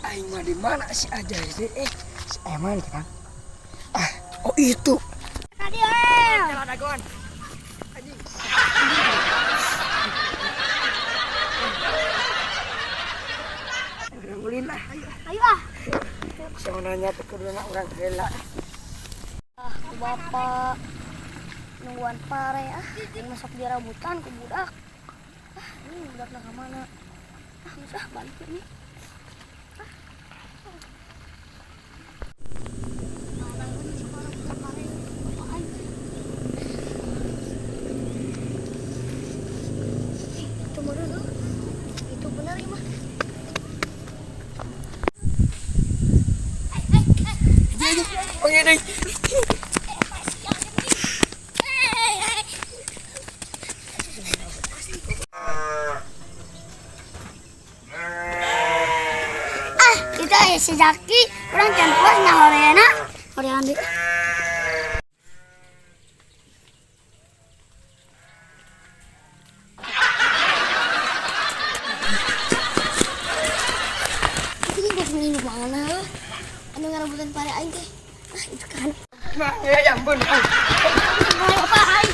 Aing mah di mana si Ajay sih? Si Eman kan? Oh itu. Tadi eh. Jalan dagon. Anjing. Ulin lah. Ayo ah. Saya nanya ke kedua orang rela. Bapak nungguan pare ini masuk di rambutan ke budak. Ini budaknya ke mana? Bisa balik ini. Itu benar tuh. Itu benar ya mah. Oh iya deh. Kita si Zaki orang campur nyahoreana horean di ini buat minum mana anu ngarebutan pare aing teh itu kan Nah, ya ampun. apa aing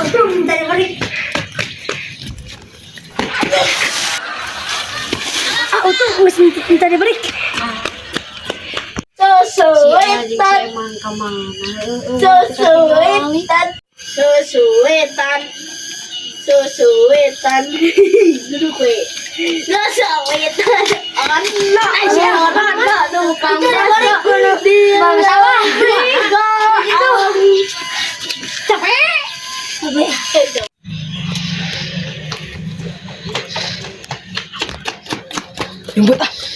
betul minta diberi itu mesti minta diberi Susuetan, susuetan, susuetan, susuetan, duduk we, susuetan, anak, numpang masuk di sawah, capek. Jemput ah.